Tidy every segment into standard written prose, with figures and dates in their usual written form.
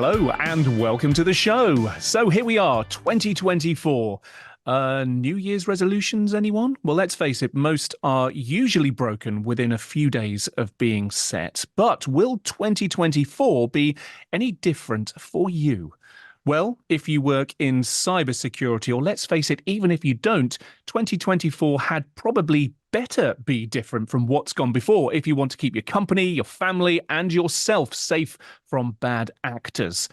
Hello and welcome to the show. So here we are, 2024. New Year's resolutions, anyone? Well, let's face it, most are usually broken within a few days of being set. But will 2024 be any different for you? Well, if you work in cybersecurity, or let's face it, even if you don't, 2024 had probably better be different from what's gone before if you want to keep your company, your family, and yourself safe from bad actors.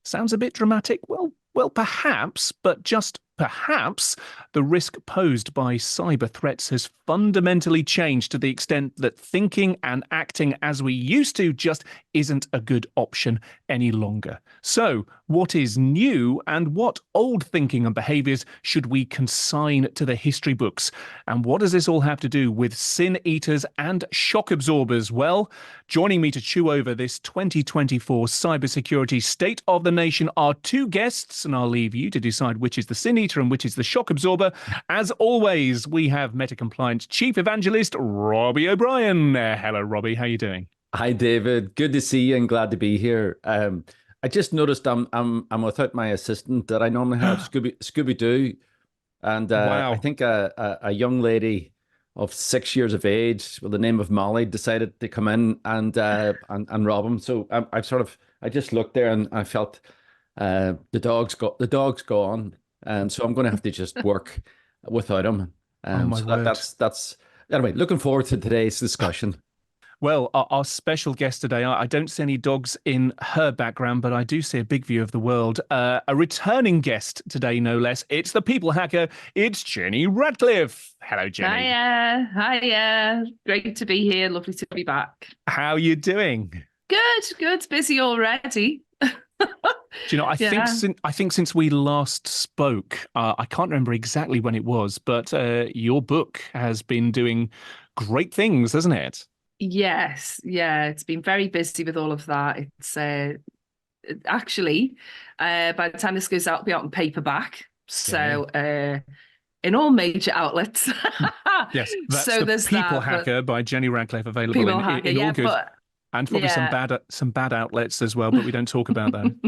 Sounds a bit dramatic? Well, perhaps, but just perhaps, the risk posed by cyber threats has fundamentally changed to the extent that thinking and acting as we used to just isn't a good option any longer. So, what is new and what old thinking and behaviours should we consign to the history books? And what does this all have to do with sin eaters and shock absorbers? Well, joining me to chew over this 2024 cybersecurity state of the nation are two guests, and I'll leave you to decide which is the sin eater and which is the shock absorber. As always, we have MetaCompliance Chief Evangelist Robbie O'Brien. Hello, Robbie. How are you doing? Hi, David. Good to see you and glad to be here. I just noticed I'm without my assistant that I normally have, Scooby-Doo, and Wow. I think a young lady of 6 years of age with the name of Molly decided to come in and rob him. So I just looked there and I felt the dog's gone. So I'm going to have to just work without him. Oh, my so word. that's anyway. Looking forward to today's discussion. Well, our special guest today, I don't see any dogs in her background, but I do see a big view of the world. A returning guest today, no less. It's the people hacker. It's Jenny Radcliffe. Hello, Jenny. Hiya. Great to be here. Lovely to be back. How are you doing? Good. Busy already. Do you know, I think since we last spoke, I can't remember exactly when it was, but your book has been doing great things, hasn't it? Yes, yeah, it's been very busy with all of that. It's actually, by the time this goes out, it'll be out in paperback. So in all major outlets. Yes, that's so the People Hacker by Jenny Radcliffe, available in all good. And probably some bad outlets as well, but we don't talk about them.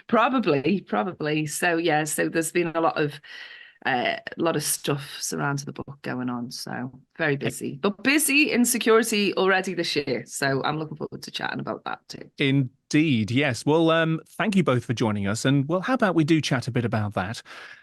Probably. So there's been a lot of stuff surrounding the book going on. So very busy, but busy in security already this year. So I'm looking forward to chatting about that too. Indeed, yes. Well, thank you both for joining us. And well, how about we do chat a bit about that?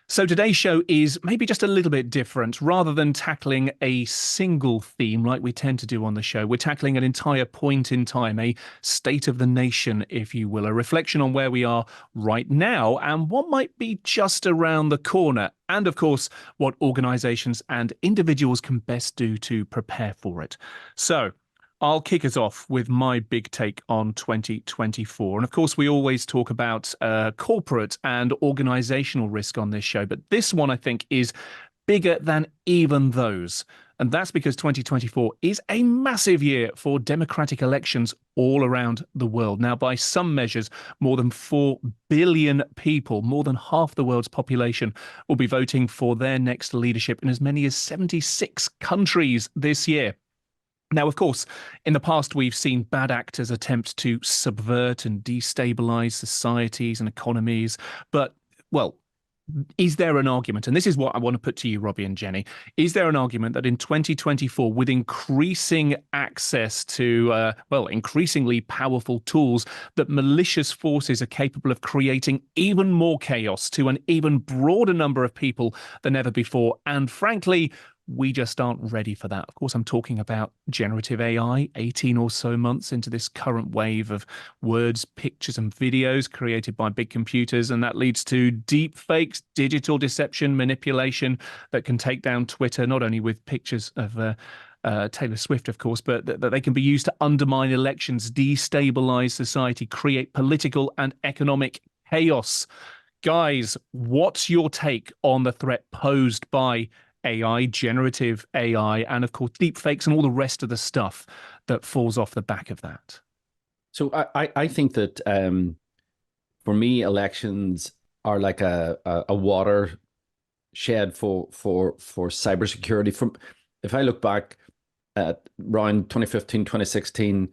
So today's show is maybe just a little bit different. Rather than tackling a single theme like we tend to do on the show, we're tackling an entire point in time, a state of the nation, if you will, a reflection on where we are right now and what might be just around the corner. And of course, what organizations and individuals can best do to prepare for it. So I'll kick us off with my big take on 2024. And of course, we always talk about corporate and organizational risk on this show, but this one I think is bigger than even those. And that's because 2024 is a massive year for democratic elections all around the world. Now, by some measures, more than 4 billion people, more than half the world's population, will be voting for their next leadership in as many as 76 countries this year. Now, of course, in the past, we've seen bad actors attempt to subvert and destabilize societies and economies. But, well, is there an argument, and this is what I want to put to you, Robbie and Jenny, is there an argument that in 2024, with increasing access to, increasingly powerful tools, that malicious forces are capable of creating even more chaos to an even broader number of people than ever before? And frankly, we just aren't ready for that. Of course, I'm talking about generative AI, 18 or so months into this current wave of words, pictures, and videos created by big computers. And that leads to deepfakes, digital deception, manipulation that can take down Twitter, not only with pictures of Taylor Swift, of course, but that they can be used to undermine elections, destabilize society, create political and economic chaos. Guys, what's your take on the threat posed by AI, generative AI, and of course, deepfakes and all the rest of the stuff that falls off the back of that? So I think that for me, elections are like a watershed for cybersecurity. If I look back at around 2015, 2016,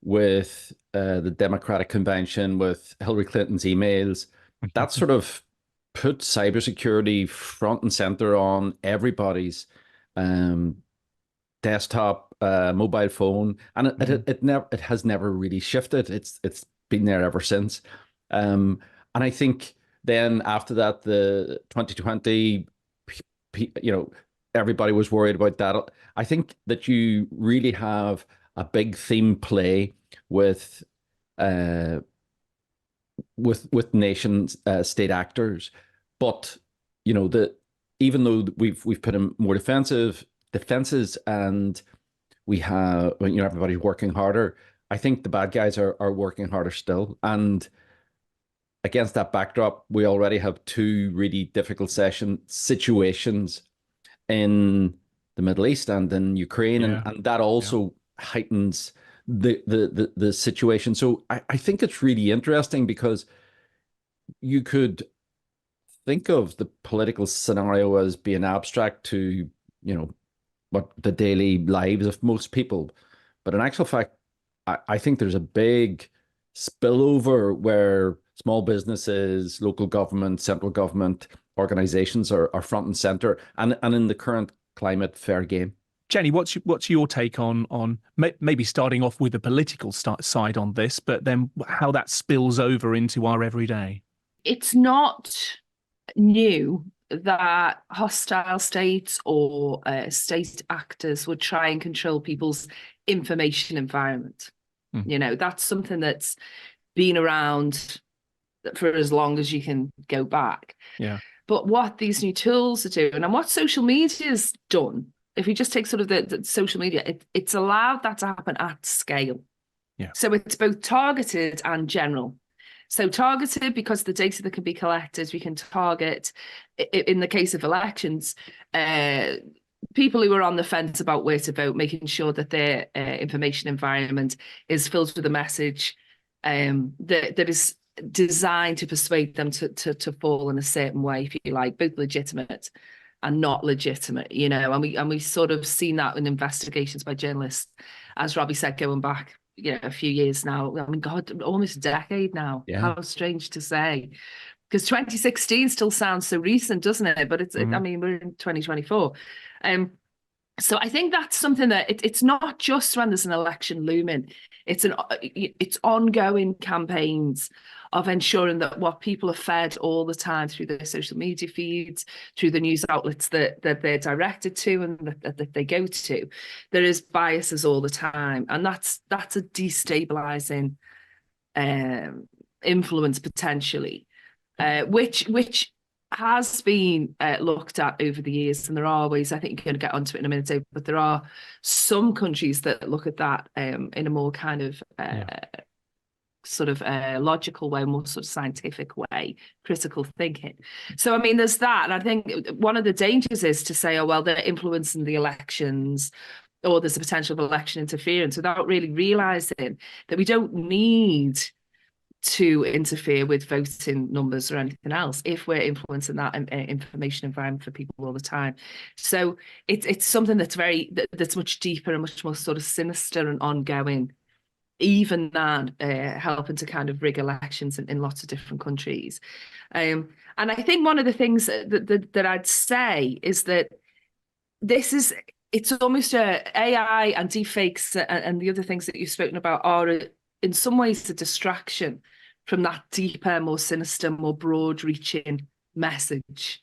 with the Democratic convention, with Hillary Clinton's emails, that sort of put cybersecurity front and center on everybody's desktop, mobile phone, and it has never really shifted. It's been there ever since. And I think then after that, the 2020, everybody was worried about that. I think that you really have a big theme play with nation state actors, but even though we've put in more defenses, and we have everybody's working harder, I think the bad guys are working harder still. And against that backdrop, we already have two really difficult situations in the Middle East and in Ukraine, and that also heightens the situation. So I think it's really interesting, because you could think of the political scenario as being abstract to what the daily lives of most people, but in actual fact, I think there's a big spillover where small businesses, local government, central government organizations are front and center, and in the current climate, fair game. Jenny, what's your take on maybe starting off with the political side on this, but then how that spills over into our everyday? It's not new that hostile states or state actors would try and control people's information environment. That's something that's been around for as long as you can go back. Yeah. But what these new tools are doing, and what social media's done, if you just take sort of the social media, it's allowed that to happen at scale. Yeah. So it's both targeted and general. So targeted because the data that can be collected, we can target, in the case of elections, people who are on the fence about where to vote, making sure that their information environment is filled with a message that is designed to persuade them to fall in a certain way, if you like, both legitimate and not legitimate, and we sort of seen that in investigations by journalists, as Robbie said, going back a few years now. I mean, God, almost a decade now. Yeah. How strange to say, because 2016 still sounds so recent, doesn't it? But it's I mean, we're in 2024. So I think that's something that it's not just when there's an election looming. It's ongoing campaigns of ensuring that what people are fed all the time through their social media feeds, through the news outlets that they're directed to and that they go to, there is biases all the time, and that's a destabilizing influence potentially, which has been looked at over the years, and there are ways. I think you're going to get onto it in a minute, but there are some countries that look at that in a more kind of sort of logical way, more sort of scientific way, critical thinking. So I mean, there's that, and I think one of the dangers is to say, oh well, they're influencing the elections, or there's a potential of election interference, without really realizing that we don't need to interfere with voting numbers or anything else if we're influencing that information environment for people all the time. So it's something that's that's much deeper and much more sort of sinister and ongoing, even than helping to kind of rig elections in lots of different countries. And I think one of the things that I'd say is that it's almost AI and deepfakes and the other things that you've spoken about are in some ways a distraction from that deeper, more sinister, more broad-reaching message,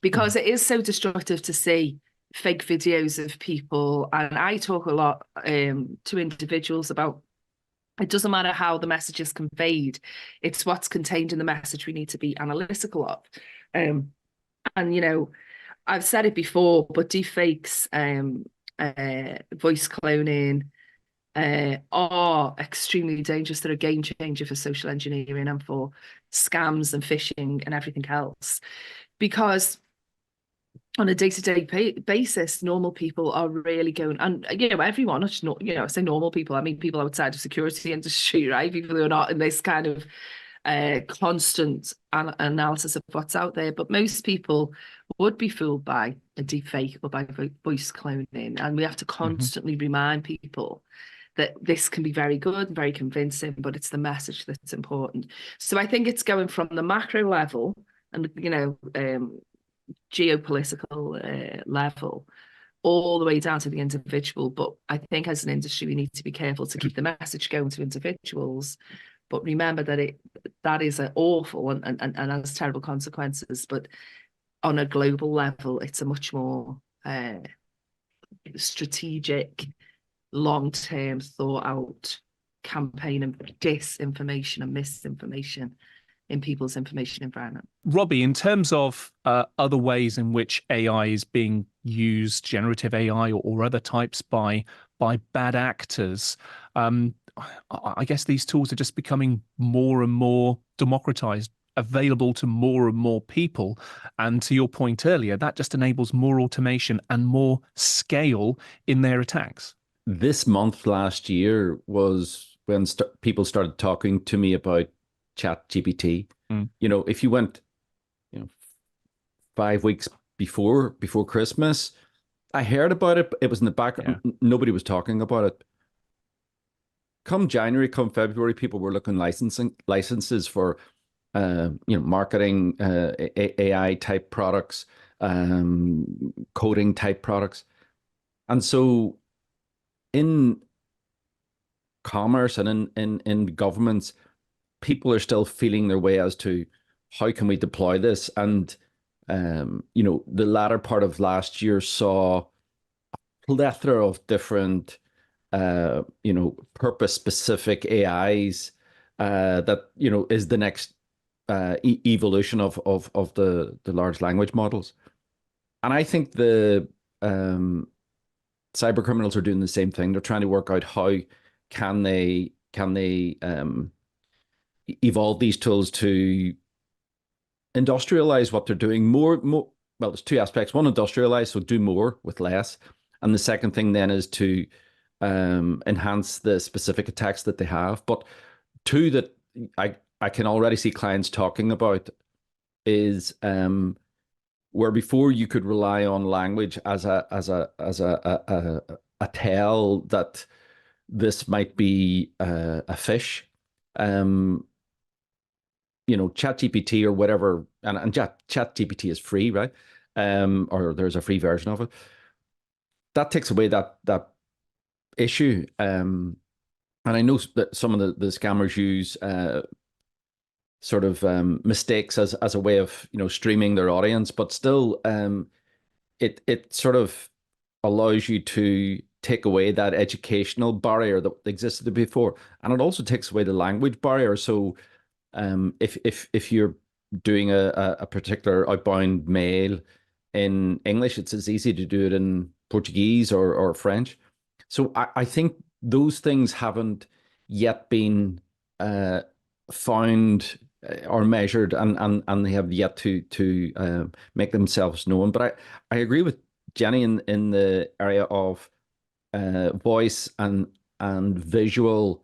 because it is so destructive to see fake videos of people. And I talk a lot to individuals about, it doesn't matter how the message is conveyed, it's what's contained in the message we need to be analytical of. And I've said it before, but deepfakes, voice cloning, are extremely dangerous. They're a game changer for social engineering and for scams and phishing and everything else, because on a day-to-day basis, normal people are really going, and everyone, I say normal people, I mean people outside of security industry, right? People who are not in this kind of constant analysis of what's out there, but most people would be fooled by a deepfake or by voice cloning, and we have to constantly remind people that this can be very good, very convincing, but it's the message that's important. So I think it's going from the macro level and, geopolitical level all the way down to the individual. But I think as an industry, we need to be careful to keep the message going to individuals, but remember that that is an awful and has terrible consequences. But on a global level, it's a much more strategic, long-term, thought-out campaign of disinformation and misinformation in people's information environment. Robbie, in terms of other ways in which AI is being used, generative AI or other types by bad actors, I guess these tools are just becoming more and more democratized, available to more and more people. And to your point earlier, that just enables more automation and more scale in their attacks. This month last year was when people started talking to me about ChatGPT. If you went 5 weeks before Christmas, I heard about it. It was in the background. Yeah. Nobody was talking about it. Come January, come February, people were looking licenses for marketing, AI type products, coding type products. And so in commerce and in governments, people are still feeling their way as to how can we deploy this. And, the latter part of last year saw a plethora of different, purpose-specific AIs that, is the next evolution of the large language models. And I think the cyber criminals are doing the same thing. They're trying to work out how can they evolve these tools to industrialize what they're doing more. Well, there's two aspects. One, industrialize, so do more with less. And the second thing then is to enhance the specific attacks that they have. But two that I can already see clients talking about is where before you could rely on language as a tell that this might be a fish. ChatGPT or whatever, and ChatGPT is free, right? Or there's a free version of it. That takes away that issue. And I know that some of the scammers use sort of mistakes as a way of streaming their audience, but still it sort of allows you to take away that educational barrier that existed before, and it also takes away the language barrier. So if you're doing a particular outbound mail in English, it's as easy to do it in Portuguese or French. So I think those things haven't yet been found or measured, and they have yet to make themselves known. But I agree with Jenny in the area of voice and visual.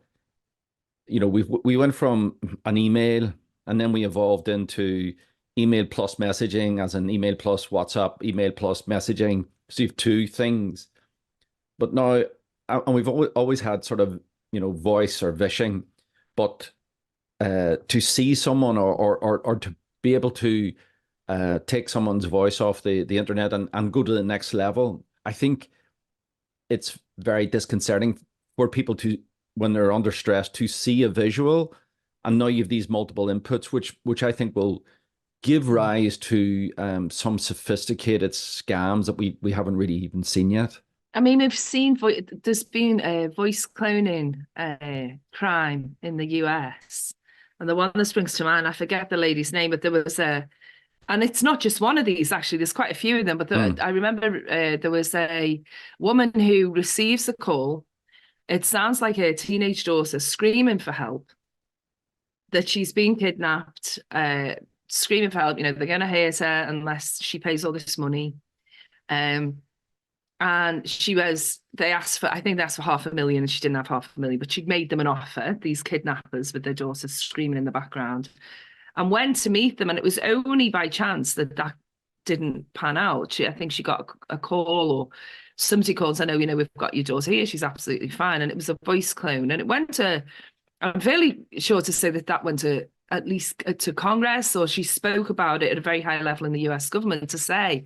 We went from an email, and then we evolved into email plus messaging, as an email plus WhatsApp, email plus messaging. So you have two things. But now, and we've always had sort of voice or vishing, but to see someone or to be able to take someone's voice off the internet and go to the next level, I think it's very disconcerting for people to, when they're under stress, to see a visual. And now you have these multiple inputs, which I think will give rise to some sophisticated scams that we haven't really even seen yet. I mean, we've seen there's been a voice cloning crime in the US, and the one that springs to mind, I forget the lady's name, but there was and it's not just one of these, actually, there's quite a few of them, but I remember there was a woman who receives a call. It sounds like her teenage daughter screaming for help, that she's been kidnapped, screaming for help, they're going to hurt her unless she pays all this money. And they asked for, I think that's for $500,000, and she didn't have $500,000, but she'd made them an offer, these kidnappers with their daughters screaming in the background, and went to meet them. And it was only by chance that didn't pan out. I think she got a call, or somebody calls, I know, we've got your daughter here, she's absolutely fine. And it was a voice clone. And it went to, I'm fairly sure to say that went to at least to Congress, or she spoke about it at a very high level in the US government to say,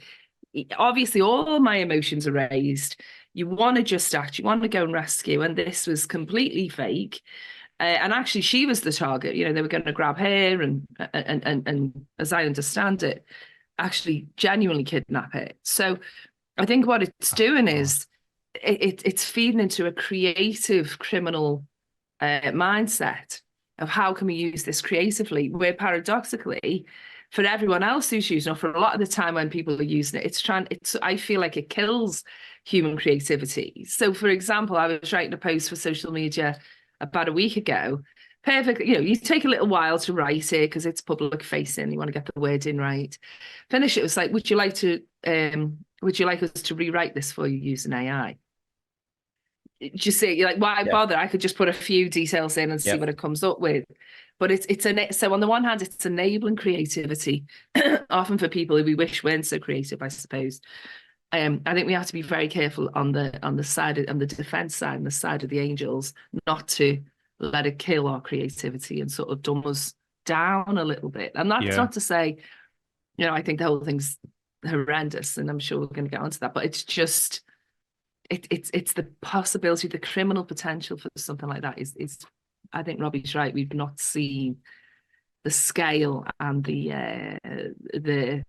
obviously all my emotions are raised. You want to just act, you want to go and rescue. And this was completely fake. And actually she was the target. They were going to grab her and as I understand it, actually genuinely kidnap her. So I think what it's doing is it's feeding into a creative criminal mindset of how can we use this creatively, where paradoxically, for everyone else who's using it, for a lot of the time when people are using it, I feel like it kills human creativity. So for example, I was writing a post for social media about a week ago. Perfect, you take a little while to write it because it's public facing, you want to get the word in right. Finish it, was like, would you like us to rewrite this for you using AI? Just say, like, why bother? I could just put a few details in and see what it comes up with. But so on the one hand, it's enabling creativity, often for people who we wish weren't so creative, I suppose. I think we have to be very careful on the defense side, and the side of the angels, not to let it kill our creativity and sort of dumb us down a little bit. And that's not to say, I think the whole thing's horrendous, and I'm sure we're going to get onto that. But it's just, it's the possibility, the criminal potential for something like that is. I think Robbie's right. We've not seen the scale and the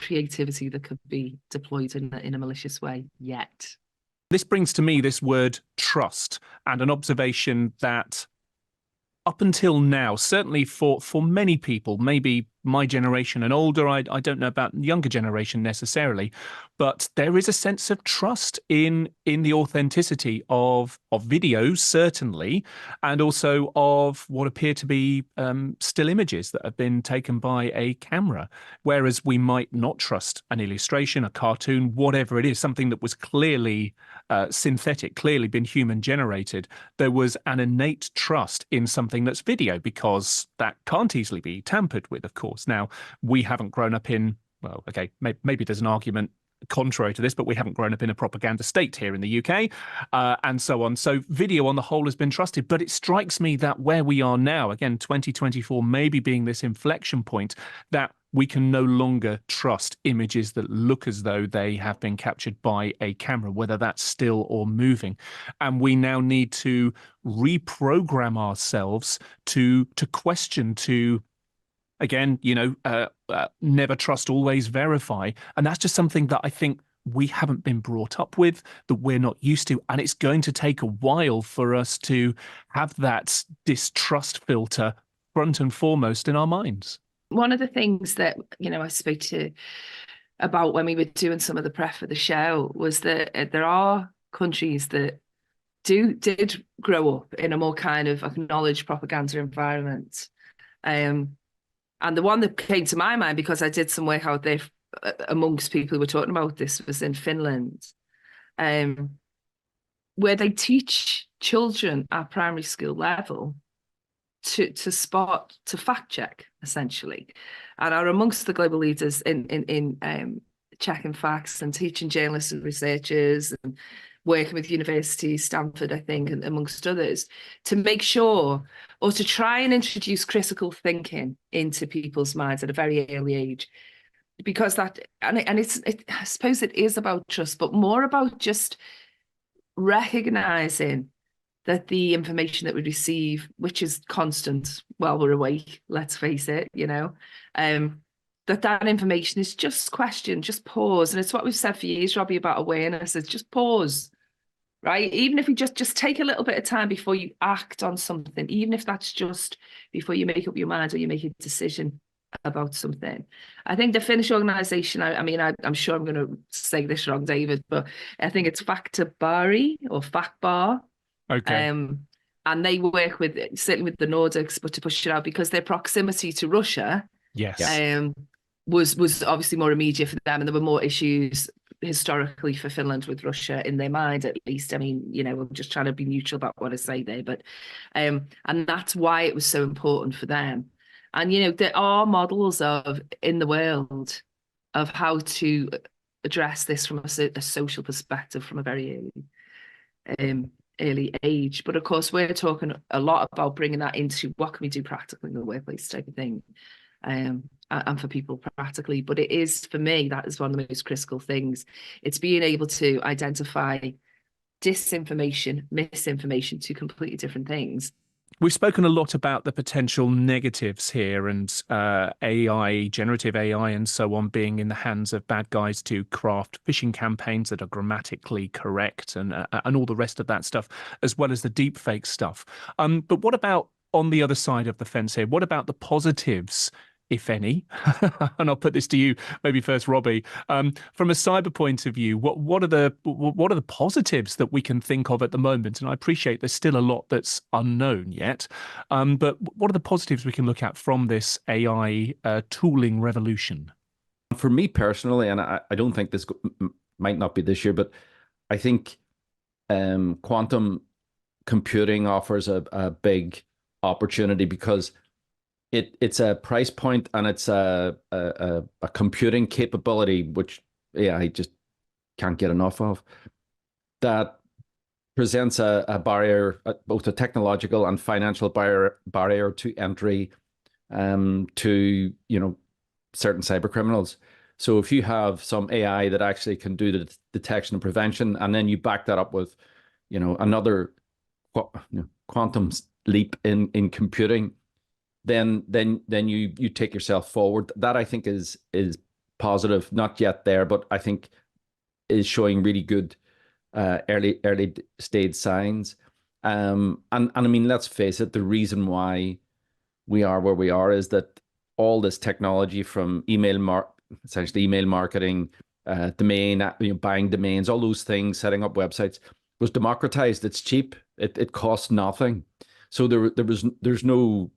creativity that could be deployed in a malicious way yet. This brings to me this word trust, and an observation that up until now, certainly for many people, maybe my generation and older, I don't know about younger generation necessarily, but there is a sense of trust in the authenticity of videos, certainly, and also of what appear to be still images that have been taken by a camera, whereas we might not trust an illustration, a cartoon, whatever it is, something that was clearly synthetic, clearly been human generated. There was an innate trust in something that's video, because that can't easily be tampered with, of course. Now, we haven't grown up in, well, okay, maybe there's an argument contrary to this, but we haven't grown up in a propaganda state here in the UK, and so on. So video on the whole has been trusted, but it strikes me that where we are now, again, 2024 maybe being this inflection point, that we can no longer trust images that look as though they have been captured by a camera, whether that's still or moving. And we now need to reprogram ourselves to question, to, again, never trust, always verify. And that's just something that I think we haven't been brought up with, that we're not used to. And it's going to take a while for us to have that distrust filter front and foremost in our minds. One of the things that, I spoke to about when we were doing some of the prep for the show was that there are countries that did grow up in a more kind of acknowledged propaganda environment. And the one that came to my mind, because I did some work out there amongst people who were talking about this, was in Finland, where they teach children at primary school level to fact check, essentially, and are amongst the global leaders in checking facts and teaching journalists and researchers, and working with universities, Stanford, I think, and amongst others, to make sure, or to try and introduce critical thinking into people's minds at a very early age. Because I suppose it is about trust, but more about just recognizing that the information that we receive, which is constant while we're awake, let's face it, that information is just question, just pause. And it's what we've said for years, Robbie, about awareness, is just pause, right? Even if we just take a little bit of time before you act on something, even if that's just before you make up your mind or you make a decision about something. I think the Finnish organisation, I'm sure I'm going to say this wrong, David, but I think it's Faktabari or Fakbar. Okay. And they work with, certainly with the Nordics, but to push it out, because their proximity to Russia, yes, was obviously more immediate for them, and there were more issues historically for Finland with Russia in their mind, at least. I'm just trying to be neutral about what I say there, but and that's why it was so important for them. And there are models of in the world of how to address this from a social perspective from a very early age. But of course, we're talking a lot about bringing that into what can we do practically in the workplace type of thing, and for people practically. But it is, for me, that is one of the most critical things. It's being able to identify disinformation, misinformation, two completely different things. We've spoken a lot about the potential negatives here, and AI, generative AI and so on being in the hands of bad guys to craft phishing campaigns that are grammatically correct and all the rest of that stuff, as well as the deepfake stuff. But what about on the other side of the fence here? What about the positives, if any? And I'll put this to you, maybe first, Robbie. From a cyber point of view, what are the positives that we can think of at the moment? And I appreciate there's still a lot that's unknown yet. But what are the positives we can look at from this AI tooling revolution? For me personally, and I don't think this might not be this year, but I think quantum computing offers a big opportunity, because it's a price point and it's a computing capability which I just can't get enough of, that presents a barrier, both a technological and financial barrier to entry to certain cyber criminals. So if you have some AI that actually can do the detection and prevention, and then you back that up with another quantum leap in computing, then you take yourself forward. That I think is positive, not yet there, but I think is showing really good early stage signs. And I mean, let's face it, the reason why we are where we are is that all this technology, from essentially email marketing, domain, buying domains, all those things, setting up websites, was democratized. It's cheap. It costs nothing. So there's no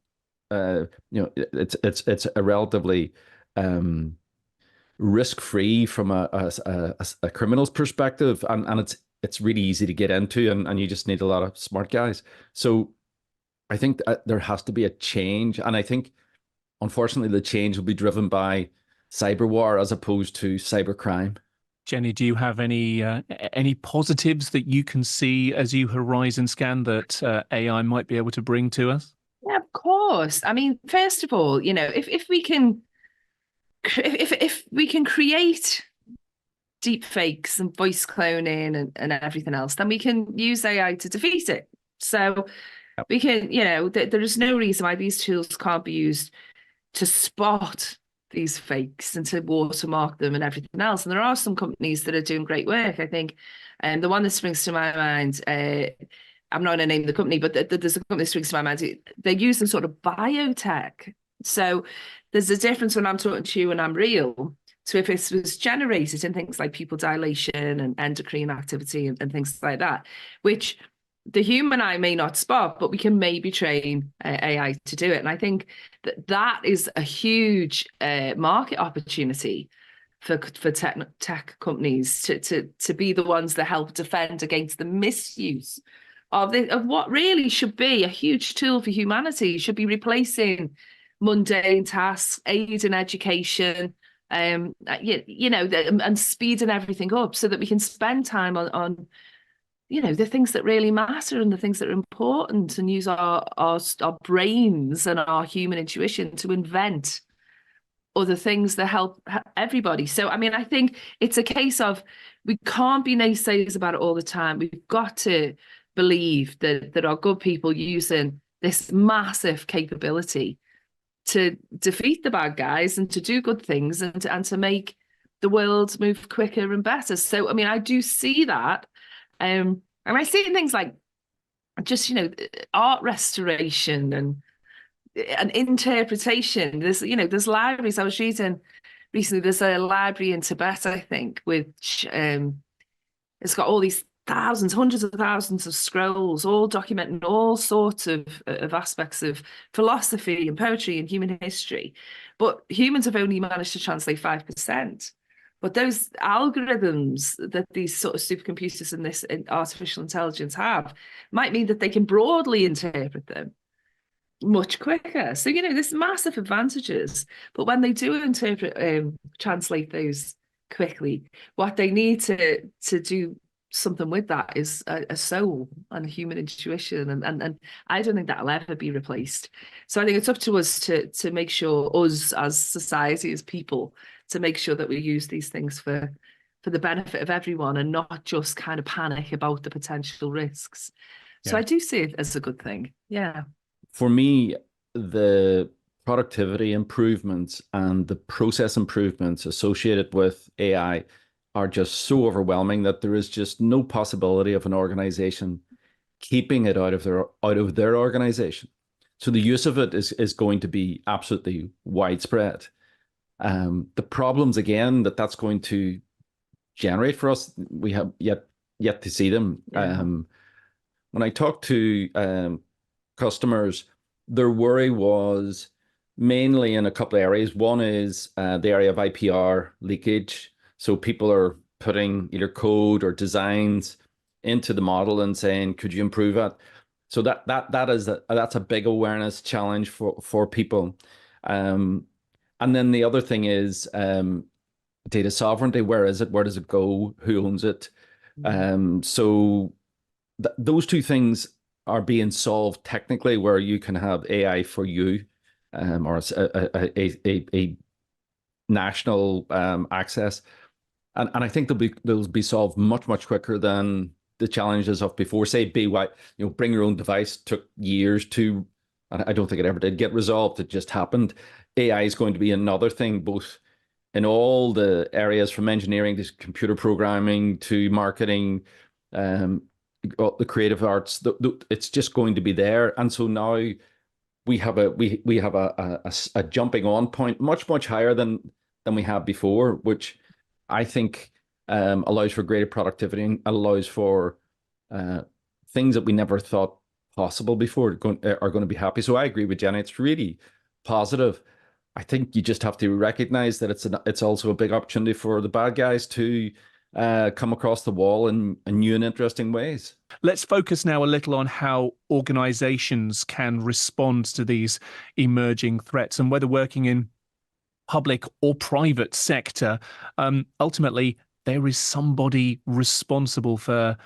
it's a relatively risk-free from a criminal's perspective, and it's really easy to get into, and you just need a lot of smart guys. So I think there has to be a change, and I think unfortunately the change will be driven by cyber war as opposed to cyber crime. Jenny, do you have any positives that you can see as you horizon scan that AI might be able to bring to us? Yeah, of course. I mean, first of all, if we can create deep fakes and voice cloning and everything else, then we can use AI to defeat it. So we can, there is no reason why these tools can't be used to spot these fakes and to watermark them and everything else. And there are some companies that are doing great work, I think. And the one that springs to my mind, I'm not going to name the company, but there's a company that springs to my mind. They're using sort of biotech. So there's a difference when I'm talking to you and I'm real. So if it was generated in things like pupil dilation and endocrine activity and things like that, which the human eye may not spot, but we can maybe train AI to do it. And I think that is a huge market opportunity for tech companies to be the ones that help defend against the misuse of what really should be a huge tool for humanity. Should be replacing mundane tasks, aid in education, and speeding everything up so that we can spend time on the things that really matter and the things that are important, and use our brains and our human intuition to invent other things that help everybody. So, I mean, I think it's a case of we can't be naysayers about it all the time. We've got to believe that our good people using this massive capability to defeat the bad guys and to do good things and to make the world move quicker and better. So, I mean, I do see that. And I see things like just, art restoration and interpretation. There's libraries. I was reading recently, there's a library in Tibet, I think, which it's got all these hundreds of thousands of scrolls, all documenting all sorts of aspects of philosophy and poetry and human history. But humans have only managed to translate 5%. But those algorithms that these sort of supercomputers and this artificial intelligence have might mean that they can broadly interpret them. much quicker. So, there's massive advantages, but when they do translate those quickly, what they need to do something with that is a soul and a human intuition, and I don't think that'll ever be replaced. So I think it's up to us to make sure, us as society, as people, to make sure that we use these things for the benefit of everyone and not just kind of panic about the potential risks. So Yeah. I do see it as a good thing. Yeah. For me, the productivity improvements and the process improvements associated with AI are just so overwhelming that there is just no possibility of an organization keeping it out of their organization. So the use of it is going to be absolutely widespread. The problems again that's going to generate for us, we have yet to see them. Yeah. When I talk to customers, their worry was mainly in a couple of areas. One is the area of IPR leakage. So people are putting either code or designs into the model and saying, "Could you improve it?" So that's a big awareness challenge for people. And then the other thing is data sovereignty. Where is it? Where does it go? Who owns it? So those two things are being solved technically, where you can have AI for you, or a national access, and I think they'll be solved much quicker than the challenges of before. Say bring your own device took years to, and I don't think it ever did get resolved. It just happened. AI is going to be another thing, both in all the areas from engineering to computer programming to marketing, the creative arts. It's just going to be there, and so now we have a jumping on point much higher than we had before, which I think allows for greater productivity and allows for things that we never thought possible before are going to be happy. So I agree with Jenny. It's really positive. I think you just have to recognize that it's also a big opportunity for the bad guys to come across the wall in new and interesting ways. Let's focus now a little on how organizations can respond to these emerging threats, and whether working in public or private sector, ultimately there is somebody responsible for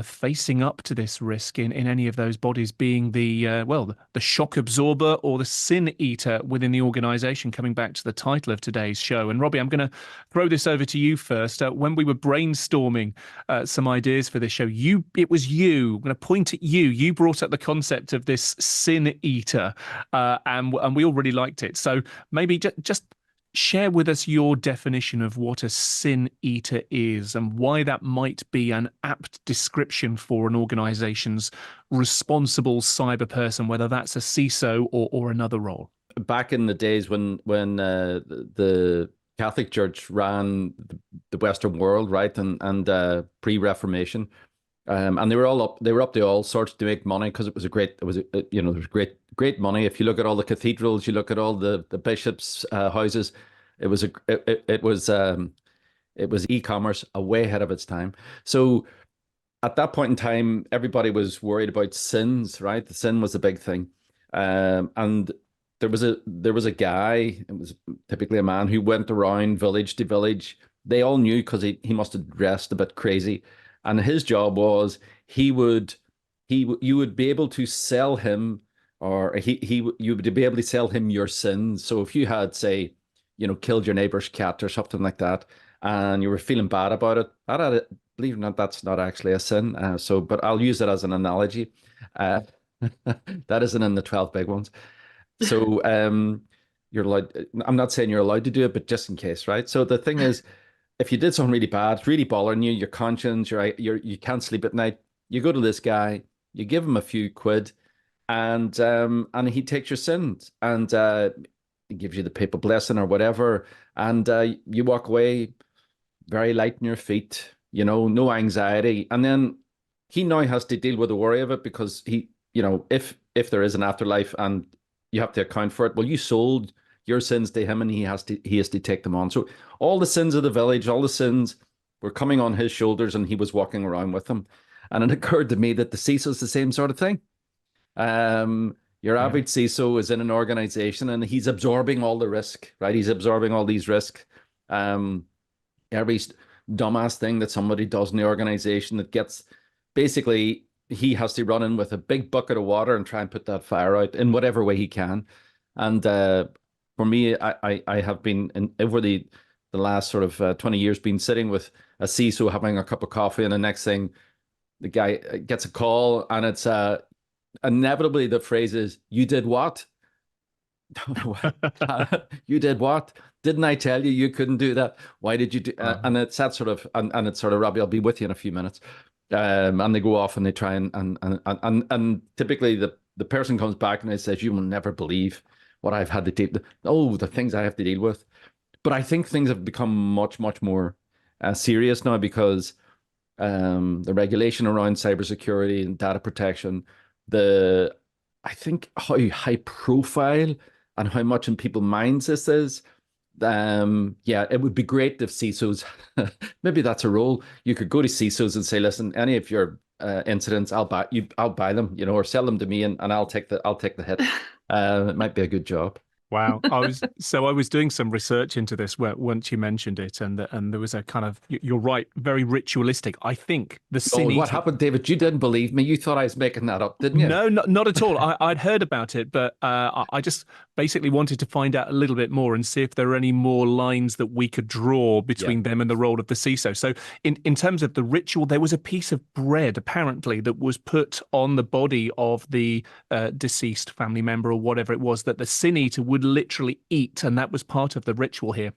facing up to this risk in any of those bodies, being the shock absorber or the sin eater within the organization, coming back to the title of today's show. And Robbie, I'm going to throw this over to you first. When we were brainstorming some ideas for this show, I'm going to point at you. You brought up the concept of this sin eater, and we all really liked it. So maybe just share with us your definition of what a sin eater is and why that might be an apt description for an organization's responsible cyber person, whether that's a CISO or another role. Back in the days when the Catholic Church ran the Western world, right, and pre-Reformation, and they were up to all sorts to make money, because there was great money. If you look at all the cathedrals, you look at all the bishops' houses, it was e-commerce way ahead of its time. So at that point in time, everybody was worried about sins, right? The sin was a big thing, and there was a guy. It was typically a man who went around village to village. They all knew, because he must have dressed a bit crazy, and his job was you would be able to sell him, or you would be able to sell him your sins. So if you had, say, killed your neighbor's cat or something like that, and you were feeling bad about it, believe it or not, that's not actually a sin. But I'll use it as an analogy. That isn't in the 12 big ones. So you're allowed. I'm not saying you're allowed to do it, but just in case, right? So the thing is, if you did something really bad, it's really bothering you, your conscience, you can't sleep at night, you go to this guy, you give him a few quid, and he takes your sins, and he gives you the papal blessing or whatever, and you walk away very light in your feet, no anxiety. And then he now has to deal with the worry of it, because if there is an afterlife and you have to account for it, well, you sold your sins to him, and he has to take them on. So all the sins of the village, all the sins were coming on his shoulders, and he was walking around with them. And it occurred to me that the CISO is the same sort of thing. Your average CISO is in an organization and he's absorbing all the risk, right? He's absorbing all these risks. Every dumbass thing that somebody does in the organization that gets, basically, he has to run in with a big bucket of water and try and put that fire out in whatever way he can. And for me, I have been over the last sort of 20 years been sitting with a CISO having a cup of coffee, and the next thing the guy gets a call, and it's inevitably the phrase is, "You did what?" You did what? Didn't I tell you couldn't do that? Why did you do? And it's that sort of, and it's sort of, Robbie, I'll be with you in a few minutes. And they go off and they try and typically the person comes back and they says, "You will never believe what I've had to deal with. Oh, the things I have to deal with." But I think things have become much, much more serious now, because the regulation around cybersecurity and data protection, I think how high profile and how much in people's minds this is. It would be great if CISOs, maybe that's a role. You could go to CISOs and say, "Listen, any of your incidents, I'll buy them, or sell them to me, and I'll take the hit." It might be a good job. Wow. I was doing some research into this once you mentioned it, and there was a kind of, you're right, very ritualistic. I think the sin what happened, David? You didn't believe me. You thought I was making that up, didn't you? No, not at all. I'd heard about it, but I just basically wanted to find out a little bit more and see if there are any more lines that we could draw between them and the role of the CISO. So in terms of the ritual, there was a piece of bread, apparently, that was put on the body of the deceased family member or whatever it was, that the sin eater would literally eat, and that was part of the ritual here.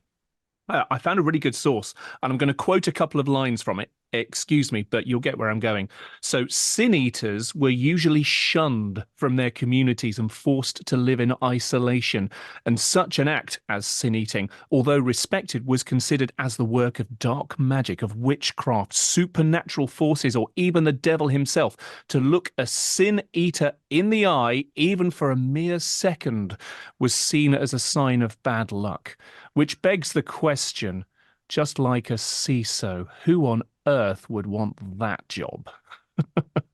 I found a really good source, and I'm going to quote a couple of lines from it. Excuse me, but you'll get where I'm going. So, sin eaters were usually shunned from their communities and forced to live in isolation. And such an act as sin eating, although respected, was considered as the work of dark magic, of witchcraft, supernatural forces, or even the devil himself. To look a sin eater in the eye, even for a mere second, was seen as a sign of bad luck. Which begs the question, just like a CISO, who on earth would want that job?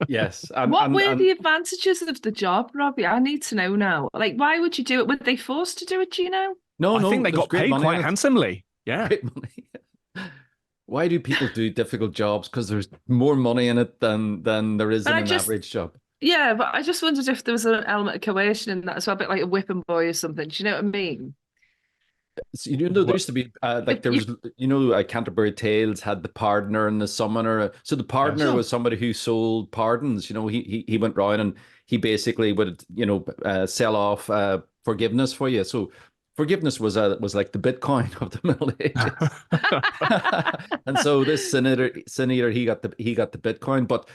Yes. What were the advantages of the job, Robbie? I need to know now. Like, why would you do it? Were they forced to do it, do you know? No, I think they got paid quite handsomely. Yeah. Great money. Why do people do difficult jobs? Because there's more money in it than there is in an average job. Yeah, but I just wondered if there was an element of coercion in that as well, a bit like a whipping boy or something. Do you know what I mean? So, there used to be like there was, Canterbury Tales had the pardoner and the summoner. So the pardoner was somebody who sold pardons. He went round and he basically would sell off forgiveness for you. So forgiveness was like the Bitcoin of the Middle Ages. And so this sin eater, he got the Bitcoin. But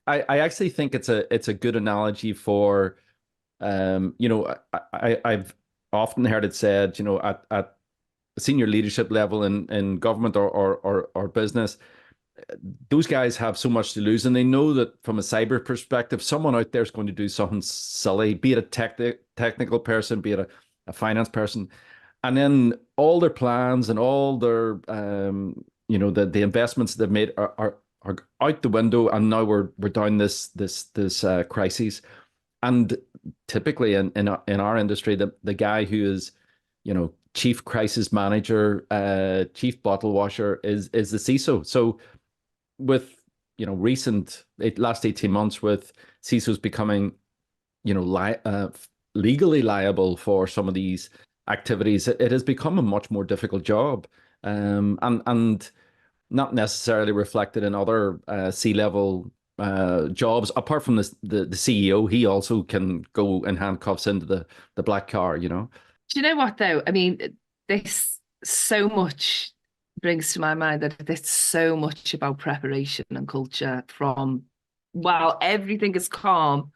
I actually think it's a good analogy for I've often heard it said, at senior leadership level in government or business, those guys have so much to lose, and they know that from a cyber perspective, someone out there is going to do something silly, be it a technical person, be it a finance person, and then all their plans and all their the investments they've made are out the window, and now we're down this crisis. And typically in our industry, the guy who is, chief crisis manager, chief bottle washer is the CISO. So with, recent last 18 months with CISOs becoming, legally liable for some of these activities, it has become a much more difficult job, and not necessarily reflected in other C-level jobs. Apart from the CEO, he also can go in handcuffs into the black car. Do you know what though? I mean, this so much brings to my mind that it's so much about preparation and culture from while everything is calm,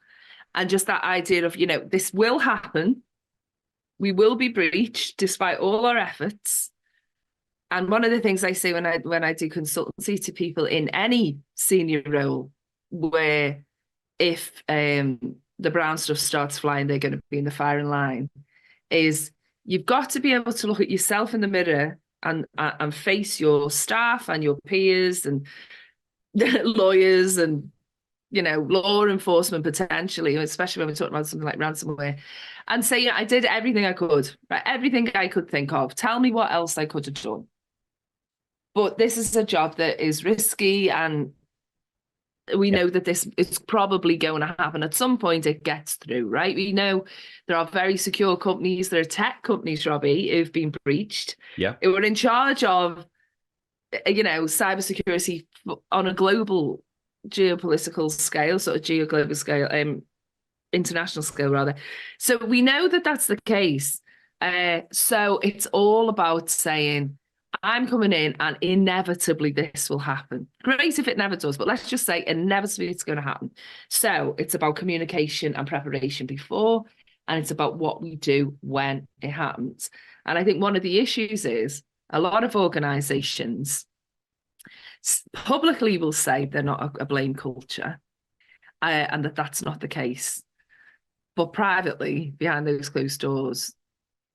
and just that idea of this will happen, we will be breached despite all our efforts. And one of the things I say when I do consultancy to people in any senior role, where if the brown stuff starts flying, they're going to be in the firing line, is you've got to be able to look at yourself in the mirror and face your staff and your peers and lawyers and law enforcement potentially, especially when we're talking about something like ransomware, and say, yeah, I did everything I could, right? Everything I could think of. Tell me what else I could have done. But this is a job that is risky, and we know that this is probably going to happen. At some point, it gets through, right? We know there are very secure companies, there are tech companies, Robbie, who've been breached. Yeah. Who were in charge of, cybersecurity on a global geopolitical scale, sort of geoglobal scale, international scale rather. So we know that that's the case. So it's all about saying, I'm coming in and inevitably this will happen. Great if it never does, but let's just say inevitably it's going to happen. So it's about communication and preparation before, and it's about what we do when it happens. And I think one of the issues is a lot of organizations publicly will say they're not a blame culture, and that's not the case. But privately, behind those closed doors,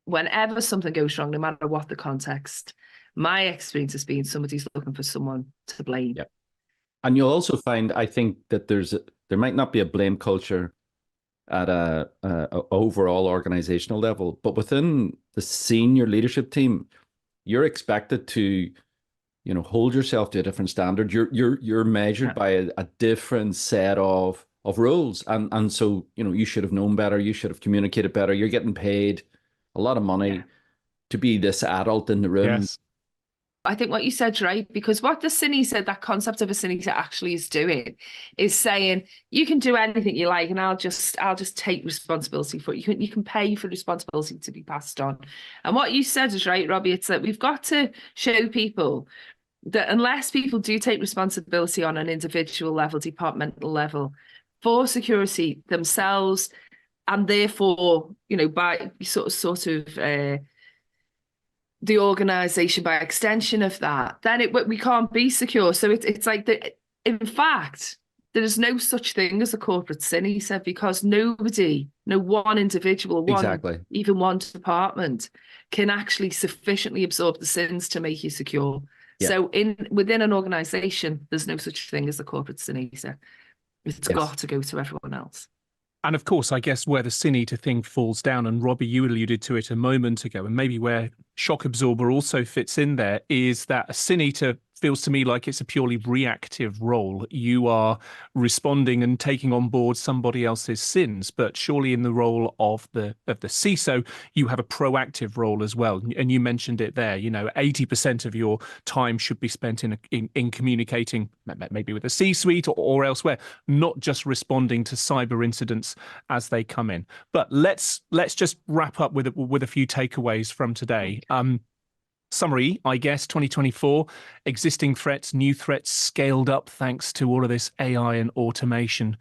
whenever something goes wrong, no matter what the context, my experience has been somebody's looking for someone to blame. Yeah. And you'll also find, I think, that there might not be a blame culture at a overall organizational level, but within the senior leadership team, you're expected to, hold yourself to a different standard. You're measured by a different set of rules, and so you should have known better. You should have communicated better. You're getting paid a lot of money to be this adult in the room. Yes. I think what you said's right, because what the CISO, that concept of a CISO actually is doing, is saying you can do anything you like, and I'll just take responsibility for it. You can pay for responsibility to be passed on. And what you said is right, Robbie. It's that we've got to show people that unless people do take responsibility on an individual level, departmental level, for security themselves, and therefore, by sort of the organization by extension of that, then we can't be secure. So it's like in fact, there is no such thing as a corporate sin, he said, because no one individual, even one department can actually sufficiently absorb the sins to make you secure. Yeah. So within an organization, there's no such thing as the corporate sin, he said. It's got to go to everyone else. And of course, I guess where the Sin-Eater thing falls down, and Robbie, you alluded to it a moment ago, and maybe where Shock Absorber also fits in there, is that a Sin-Eater feels to me like it's a purely reactive role. You are responding and taking on board somebody else's sins, but surely in the role of the CISO, you have a proactive role as well. And you mentioned it there. 80% of your time should be spent in communicating, maybe with the C-suite or elsewhere, not just responding to cyber incidents as they come in. But let's just wrap up with a few takeaways from today. Summary, I guess, 2024, existing threats, new threats scaled up thanks to all of this AI and automation,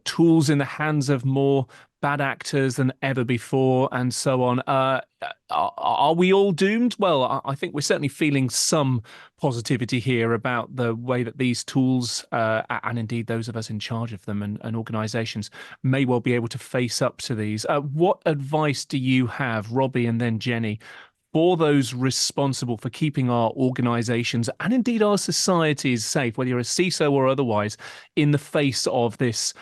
tools in the hands of more bad actors than ever before, and so on. Are we all doomed? Well, I think we're certainly feeling some positivity here about the way that these tools, and indeed those of us in charge of them and organizations, may well be able to face up to these. What advice do you have, Robbie and then Jenny, for those responsible for keeping our organizations and indeed our societies safe, whether you're a CISO or otherwise, in the face of this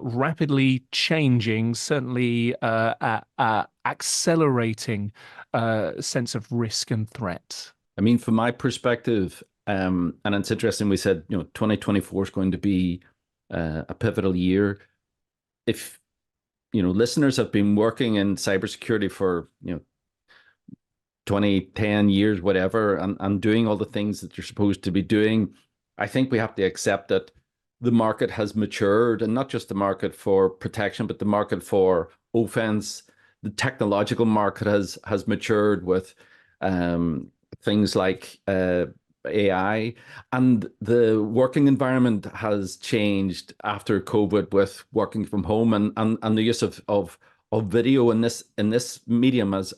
rapidly changing, certainly accelerating sense of risk and threat? I mean, from my perspective, and it's interesting, we said, 2024 is going to be a pivotal year. If, listeners have been working in cybersecurity for, 20, 10 years, whatever, and doing all the things that you're supposed to be doing, I think we have to accept that the market has matured, and not just the market for protection, but the market for offense. The technological market has matured with things like AI, and the working environment has changed after COVID with working from home and the use of video in this medium as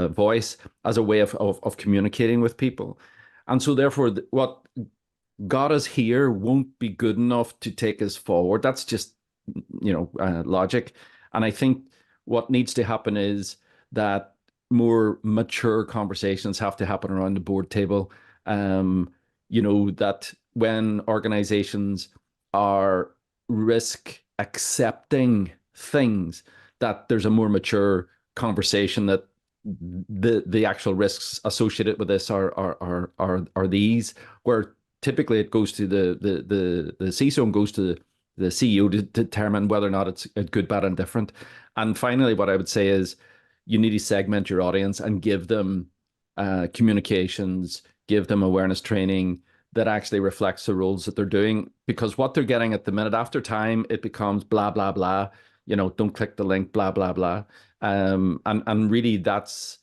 voice as a way of communicating with people. And so therefore what got us here won't be good enough to take us forward. That's just logic. And I think what needs to happen is that more mature conversations have to happen around the board table. That when organizations are risk accepting things, that there's a more mature conversation that the actual risks associated with this are these, where typically it goes to the CISO and goes to the CEO to determine whether or not it's good, bad, and different. And finally, what I would say is you need to segment your audience and give them communications, give them awareness training that actually reflects the roles that they're doing, because what they're getting at the minute, after time, it becomes blah, blah, blah, don't click the link, blah, blah, blah. And really that's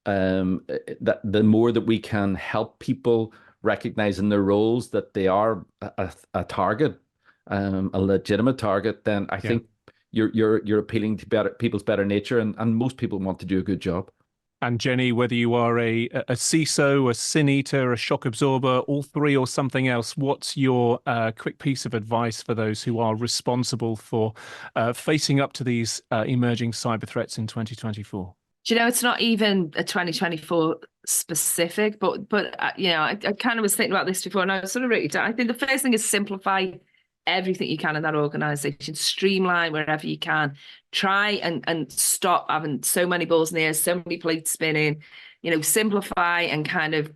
that the more that we can help people recognize in their roles that they are a target, a legitimate target, then I think you're appealing to people's better nature, and most people want to do a good job. And Jenny, whether you are a CISO, a sin eater, a shock absorber, all three or something else, what's your quick piece of advice for those who are responsible for facing up to these emerging cyber threats in 2024? Do you know, it's not even a 2024 specific, but I kind of was thinking about this before, and I sort of wrote it down. I think the first thing is simplify everything you can in that organization, streamline wherever you can, try and stop having so many balls in the air, so many plates spinning, simplify and kind of,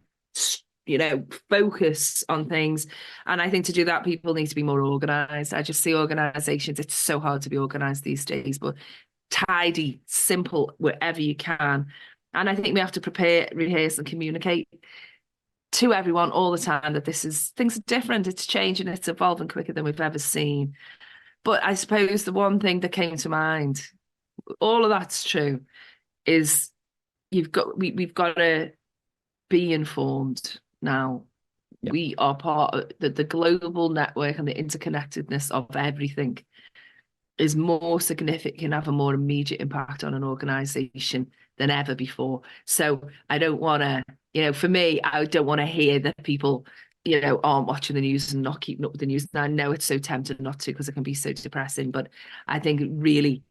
focus on things. And I think to do that, people need to be more organized. I just see organizations, it's so hard to be organized these days, but tidy, simple, wherever you can. And I think we have to prepare, rehearse, and communicate to everyone all the time that things are different, it's changing, it's evolving quicker than we've ever seen. But I suppose the one thing that came to mind, all of that's true, is we've got to be informed now. Yep. We are part of the global network, and the interconnectedness of everything is more significant, have a more immediate impact on an organization than ever before. So I don't want to, for me, I don't want to hear that people, aren't watching the news and not keeping up with the news. And I know it's so tempting not to, because it can be so depressing, but I think really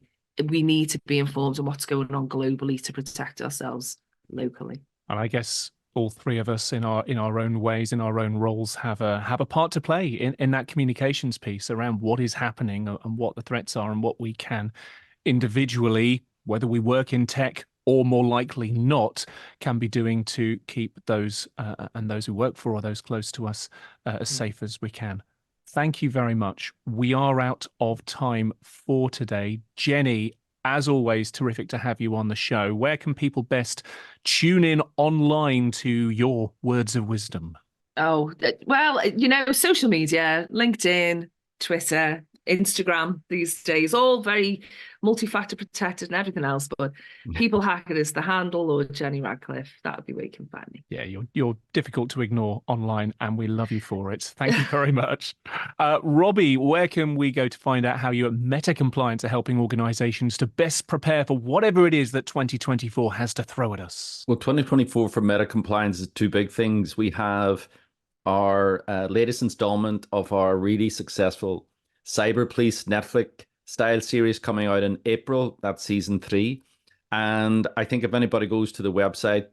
we need to be informed on what's going on globally to protect ourselves locally. And I guess all three of us in our own ways, in our own roles, have a part to play in that communications piece around what is happening and what the threats are and what we can individually, whether we work in tech or more likely not, can be doing to keep those and those who work for or those close to us as safe as we can. Thank you very much. We are out of time for today. Jenny, as always, terrific to have you on the show. Where can people best tune in online to your words of wisdom? Oh, well, social media, LinkedIn, Twitter, Instagram these days, all very multi-factor protected and everything else, but People Hacker is the handle, or Jenny Radcliffe. That would be where you can find me. Yeah, you're difficult to ignore online, and we love you for it. Thank you very much. Robbie, where can we go to find out how you at MetaCompliance are helping organizations to best prepare for whatever it is that 2024 has to throw at us? Well, 2024 for MetaCompliance is two big things. We have our latest installment of our really successful Cyber Police Netflix style series coming out in April. That's season 3. And I think if anybody goes to the website,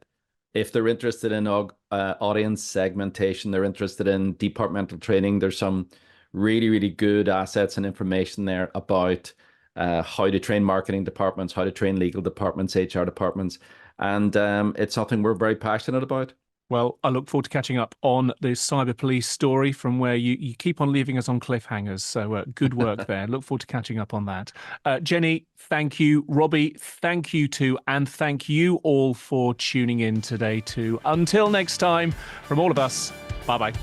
if they're interested in audience segmentation, they're interested in departmental training, there's some really, really good assets and information there about how to train marketing departments, how to train legal departments, HR departments. And it's something we're very passionate about. Well, I look forward to catching up on the cyber police story, from where you keep on leaving us on cliffhangers. So good work there. Look forward to catching up on that. Jenny, thank you. Robbie, thank you too. And thank you all for tuning in today too. Until next time, from all of us, bye-bye.